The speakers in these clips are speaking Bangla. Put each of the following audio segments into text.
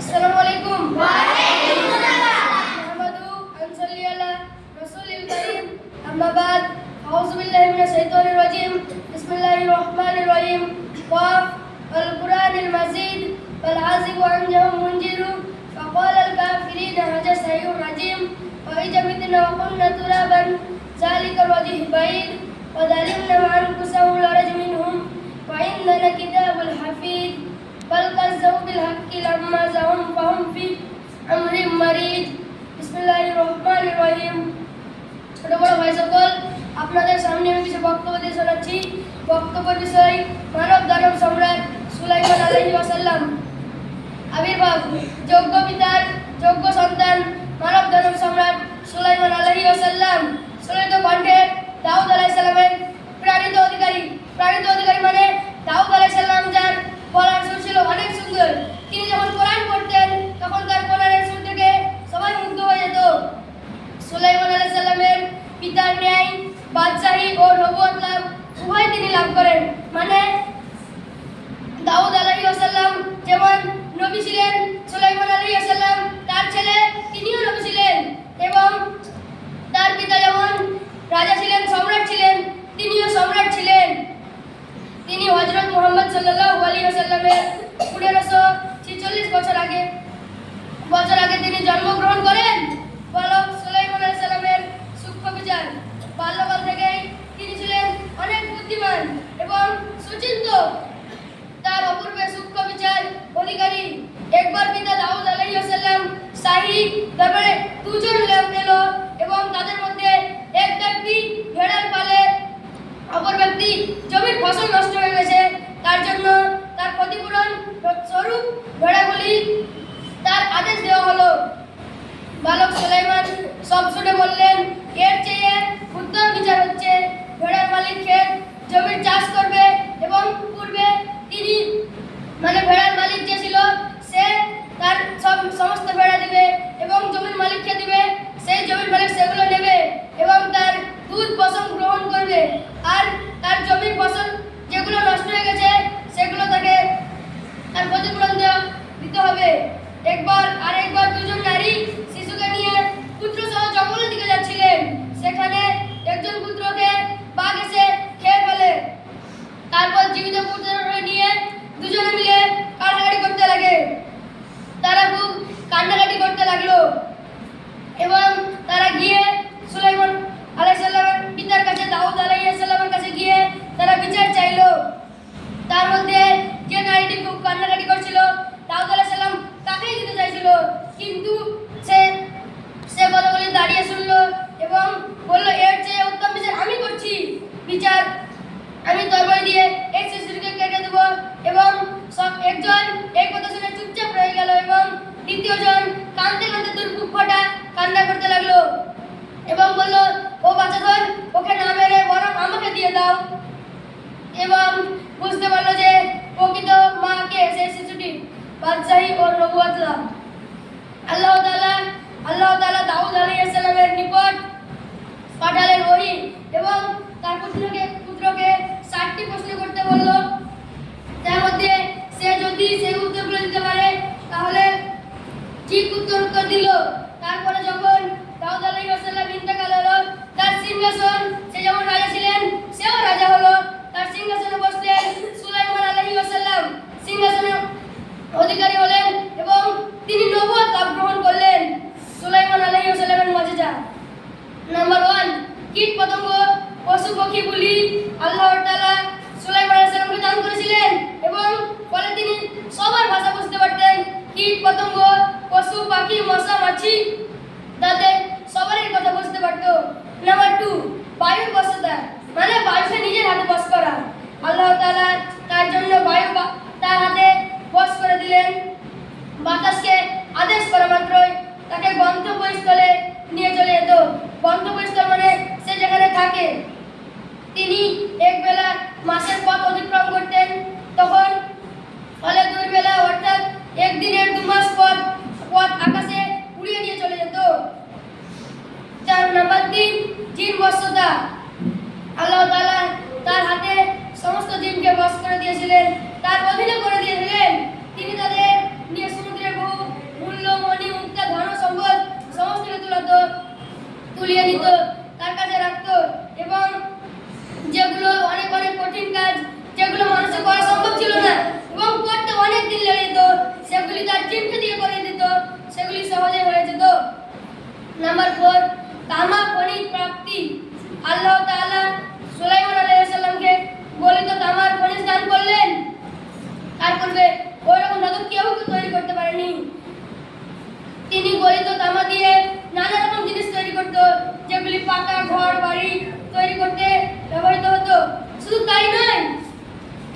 আসসালামু আলাইকুম। ওয়া আলাইকুম আসসালাম। নাহমাদু আনসাল্লি আলা রাসূলিল কারীম। আম্মা বাদ। আউযু বিল্লাহি মিনাশ শাইতানির রাজীম। বিসমিল্লাহির রহমানির রহিম। ওয়াফ আল কুরআনিল মাজিদ ওয়াল আযিবু আনজাহু মুনজিরু ফাকালাল কাফিরিনা হাজা সাইয়ুর রাজীম ওয়া ইজাবিতনা ওয়া কুননা তুরাবান যালিকাল ওয়াজহি বাইদ ওয়া যালিমনা মা আনফুসাহুম লা রাজ মিনহুম ওয়া ইন্নানা কিতাবুল হাফিজ بل كذبوا بالحق لما جاءهم فهم في أمر مريج بسم الله الرحمن الرحيم। ছোট বড় ভাই সকল, আপনাদের সামনে আমি কিছু বক্তব্য দিয়ে শোনাচ্ছি। বক্তব্যের বিষয় মানব দানব সম্রাট সুলাইমান আলাইহিস সালাম। আবির্ভাব যোগ্য পিতার যোগ্য সন্তান মানব দানব সম্রাট সুলাইমান আলাইহিস সালাম। সুলিত কণ্ঠে দাউদ আলাইহিস সালামের প্রাণিত অধিকারী মানে দাউদ আলাইহিস সালাম, যার বলার সুর ছিল অনেক সুন্দর। তিনি যখন কোরআন পড়তেন তখন তার কোরআনের সুর থেকে সবাই মুগ্ধ হয়ে যেত। সুলাইমান আলাইহিস সালামের পিতার ন্যায় বাদশাহী ও নবুয়ত লাভ উভয় তিনি লাভ করেন। মানে দাউদ আলাইহিস সালাম যেমন নবী ছিলেন, সুলাইমান আলাইহিস সালাম তার ছেলে, তিনিও নবী ছিলেন। এবং তার পিতা যেমন রাজা ছিলেন, সম্রাট ছিলেন, তিনিও সম্রাট ছিলেন। তিনি হযরত মুহাম্মদ সাল্লাল্লাহু আলাইহি ওয়াসাল্লামের 1546 বছর আগে তিনি জন্মগ্রহণ করেন। বালক সুলাইমান আলাইহিস সালামের সূক্ষ্ম বিচার। বাল্যকাল থেকেই তিনি ছিলেন অনেক বুদ্ধিমান এবং সুচিন্তিত। তার অপূর্ব সূক্ষ্ম বিচার অধিকারী। একবার পিতা দাউদ আলাইহিস সালাম শাহী দরবারে দুজন লোক এলো এবং তাদের মধ্যে এক ব্যক্তি ভেড়ার পালে, অপর ব্যক্তি জমির ফসল নষ্ট হয়ে গেছে, তার জন্য তার ক্ষতিপূরণ স্বরূপ ভেড়াগুলি তার আদেশ দেওয়া হলো। বালক সুলাইমান সব শুনে বললেন, এর চেয়ে উত্তম বিচার হচ্ছে ভেড়ার মালিক ক্ষেত জমির চাষ করবে এবং পূর্বে তিনি ভেড়ার মালিক যে ছিল সে তার সমস্ত ভেড়া দিবে এবং জমির মালিককে দিবে, সেই জমির মালিক সেগুলো নেবে এবং তার দুধ পশম গ্রহণ করবে। আর তার জমির ফসল যেগুলো নষ্ট হয়ে গেছে সেগুলো তাকে তার ক্ষতিপূরণ দিতে হবে। একবার দুজন নারী শিশুকে নিয়ে পুত্র সহ জঙ্গলের দিকে যাচ্ছিলেন। সেখানে একজন পুত্রকে বাঘ এসে খেয়ে ফেলে। তারপর জীবিত পুত্রকে নিয়ে দুজনে মিলে কান্নাকাটি করতে লাগে। তারা খুব কান্নাকাটি করতে লাগলো এবং তারা গিয়ে সুলাইমান আলাইহিস সালামের পিতার কাছে, দাউদ আলাইহিস সালামের কাছে গিয়ে তারা বিচার চাইলো। তার মধ্যে যে নারীটি খুব কান্নাকাটি করছিল, দাউদ আলাইহিস সালাম তাকেই দিতে চাইছিল, কিন্তু সে কথাগুলি দাঁড়িয়ে শুনলো এবং বলল, এর চেয়ে উত্তম বিচার আমি করছি। বিচার আমি তরবারি দিয়ে এই শিশুটিকে কেটে দেব। এবং একজন এই কথা শুনে চুপচাপ রয়ে গেল এবং দ্বিতীয়জন কাঁদতে কাঁদতে তার বুক ফাটা কান্না করতে লাগলো এবং বলল, ও বাচ্চাধন, ওকে না মেরে বরং আমাকে দিয়ে দাও। এবং বুঝতে পারলো যে প্রকৃত মা কে, সেই শিশুটি বাদশাহী ও নবুয়ত লাভ। আল্লাহ তাআলা দাউদ আলাইহিস সালামের নিকট পাঠালেন ওহী এবং তার পুত্রকে 60টি প্রশ্ন করতে বলল। তার মধ্যে সে যদি সেই উত্তরগুলো দিতে পারে তাহলে ঠিক উত্তর দিল। তারপরে যখন দাউদ আলাইহিস সালাম ইন্তেকাল হলো, তার সিংহাসন, সে যেমন রাজা ছিলেন সেও রাজা হলো। তার সিংহাসনে বসলেন সুলাইমান আলাইহিস সালাম, সিংহাসনের অধিকারী হলেন এবং তিনি নবুয়ত লাভ গ্রহণ করলেন। সুলাইমান আলাইহিস সালামের মুজিজা। নাম্বার 1, কীট পতঙ্গ, পশু পক্ষী বলি আল্লাহ তাআলা সুলাইমান আলাইহিস সালামকে দান করেছিলেন এবং ফলে তিনি সবার ভাষা বুঝতে পারতেন। কীট পতঙ্গ, পশু পাখি, মশা মাছি তাদের সবারই কথা বুঝতে পারত। নাম্বার 2, বায়ুর বশতা, মানে বায়ুকে নিজের হাতে বশ করা। আল্লাহ তাআলা তার জন্য বায়ু তার হাতে বশ করে দিলেন। বাতাসকে আদেশ করা মাত্রই তাকে গন্তব্যস্থলে নিয়ে চলে যেত। গন্তব্যস্থল মানে সে যেখানে থাকে। তিনি একবেলা মাসের পথ অতিক্রম করতেন, তখন ফলে দুইবেলা অর্থাৎ একদিনের 2 মাস পথ আকাশে উড়িয়ে নিয়ে চলে যেত। নাম্বার 3, জিন বশতা। আল্লাহ তাআলা তার হাতে সমস্ত জিনকে বশ করে দিয়েছিলেন, তার অধীনে করে দিয়েছিলেন। তিনি তাদের নিয়ে সমুদ্রের বহু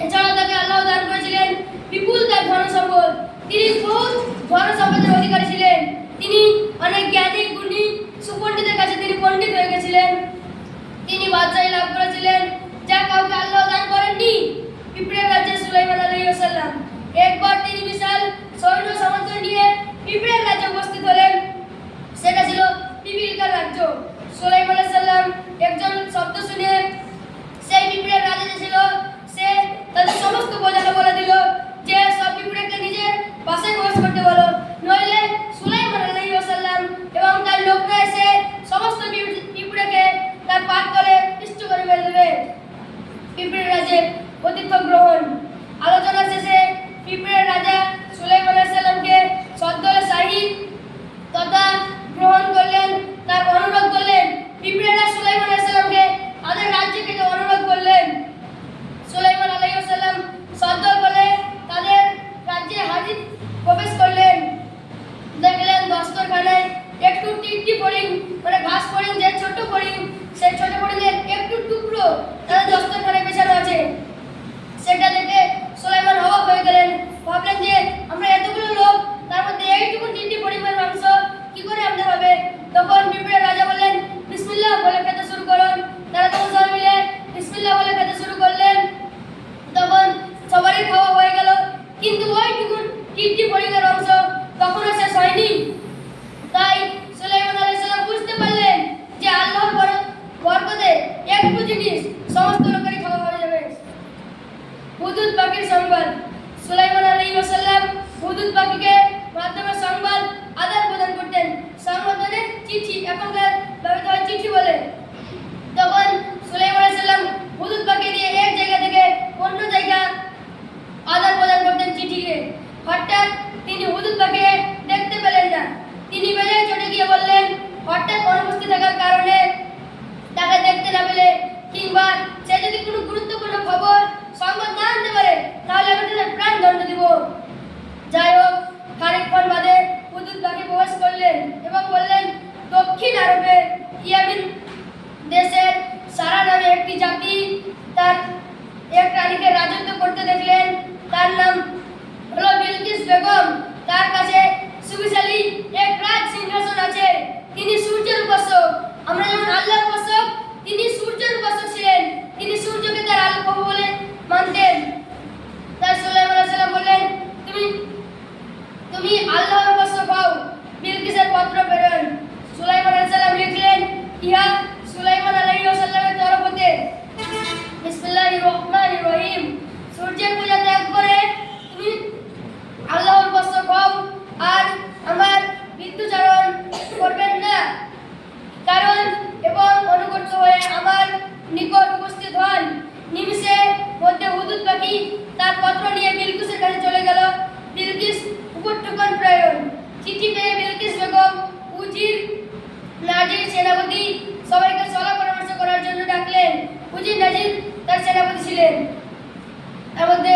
এছাড়াও তাকে আল্লাহ দান করেছিলেন বিপুল তার ধন সম্পদ। তিনি বহুত ধন সম্পদের অধিকারী ছিলেন। তিনি অনেক জ্ঞানী গুণী সুপণ্ডিতের কাছে তিনি পণ্ডিত হয়ে গেছিলেন। তিনি বাদশাহী লাভ করেছিলেন যা কাউকে আল্লাহ দান করেননি। পিঁপড়ের রাজ্যে সুলাইমান আলাইহিস সালাম একবার তিনি বিশাল সৈন্য সামন্ত নিয়ে পিঁপড়ের রাজ্যে উপস্থিত হলেন। সেটা ছিল পিপীলিকার রাজ্য। সুলাইমান আলাইহিস সালাম একজন শব্দ শুনে সেই পিঁপড়ের রাজা যে ছিল সে তাদের সমস্ত প্রজাকে বলে দিল যে সব পিঁপড়েকে নিজের বাসায় প্রবেশ করতে বলো, নইলে সুলাইমান আলাইহিস সালাম এবং তার লোকরা এসে সমস্ত পিঁপড়েকে তার পাত তলে পিষ্ট করে ফেলে দেবে। পিঁপড়ের রাজ্যের অতিথ্য গ্রহণ। আলোচনা শেষে পিঁপড়ের রাজা সুলাইমান আলাইহিস সালামকে সদলে শাহী তথা গ্রহণ করলেন, তার অনুরোধ করলেন। পিঁপড়েরা সুলাইমান আলাইহিস সালামকে তাদের রাজ্যে যেতে অনুরোধ করলেন। সুলাইমান আলাইহিস সালাম সদল বলে তাদের রাজ্যে হাজির প্রবেশ করলেন। দেখলেন দস্তরখানায় একটু টিকটি ফড়িং মানে ঘাস ফড়িং যে ছোট ফড়িং, সেই ছোট ফড়িংয়ের একটু টুকরো তাদের দস্তরখানায় বিছানো আছে। সেটা দেখে সুলাইমান অবাক হয়ে গেলেন। ভাবলেন যে আমরা এতগুলো লোক, তার মধ্যে এইটুকু টিকটি ফড়িংয়ের মাংস কি করে আমাদের হবে। তখন পিঁপড়ের রাজা বললেন বিসমিল্লাহ বলে খেতে শুরু করুন। তারা তখন সবাই মিলে বিসমিল্লাহ বলে খেতে শুরু করলেন। তখন সবারই খাওয়া হয়ে গেল, কিন্তু ওইটুকু টিকটি ফড়িংয়ের অংশ তখনও শেষ হয়নি। তাই সুলাইমান আলাইহিস সালাম বুঝতে পারলেন যে আল্লাহর বরকতে একটু জিনিস সমস্ত লোকেরই খাওয়া হয়ে যাবে। হুদুদ পাখির সংবাদ। সুলাইমান আলাইহিস সালাম হুদুদ পাখিকে মাধ্যমে সংবাদ আদান প্রদান করতেন। সংবাদ মানে চিঠি, এখনকার ব্যবহৃত হয় চিঠি বলে। তখন সুলাইমান আলাইহিস সালাম হুদুদ পাখি দিয়ে এক জায়গা থেকে অন্য জায়গা আদান প্রদান করতেন চিঠিকে। হঠাৎ তিনি হুদুদ পাখিকে দেখতে পেলেন না। তিনি বেজায় চটে গিয়ে বললেন, হঠাৎ অনুপস্থিত থাকার কারণে তাকে দেখতে না পেলে কিংবা সে যদি কোনো গুরুত্বপূর্ণ খবর সংবাদ না আনতে পারে তাহলে আমি তাদের প্রাণ দণ্ড দিব। যাই হোক, খানিকক্ষণ বাদে হুদুদ পাখি প্রবেশ করলেন এবং বললেন, দক্ষিণ আরবের ইয়ামিন দেশের সারা নামে একটি জাতি তার এক রানীকে রাজত্ব করতে দেখলেন। তার নাম হলো বিলকিস বেগম। তার কাছে সুবিশালী এক রাজ সিংহাসন আছে। তিনি সূর্যের উপাসক। আমরা যেমন আল্লাহর উপাসক, তিনি সূর্যের উপাসক ছিলেন। তিনি সূর্যকে তার আলো প্রভু বলে মানতেন। তাই সুলাইমান আলাইহিস সালাম বললেন, তুমি আল্লাহর উপাসক হও, বিলকিসের পত্র প্রেরণ। সুলাইমান আলাইহিস সালাম লিখলেন, ইহা সুলাইমান আলাইহিস সালামের তরফ হতে। বিসমিল্লাহির রহমানির রহিম। সূর্যের পূজা ত্যাগ করে তুমি আল্লাহর উপাসক হও আর আমার বিদ্যুচারণ করবেন না, কারণ এবং অনুগত হয়ে আমার নিকট উপস্থিত হন। নিমিষে মধ্যে হুদুদ পাখি তার পত্র নিয়ে বিলকিসের কাছে চলে গেল। বিলকিস উপটুকন প্রেরণ। চিঠি পেয়ে বিলকিস বেগম উজির নাজির সেনাপতি সবাইকে সলা পরামর্শ করার জন্য ডাকলেন। উজির নাজির তার সেনাপতি ছিলেন। তার মধ্যে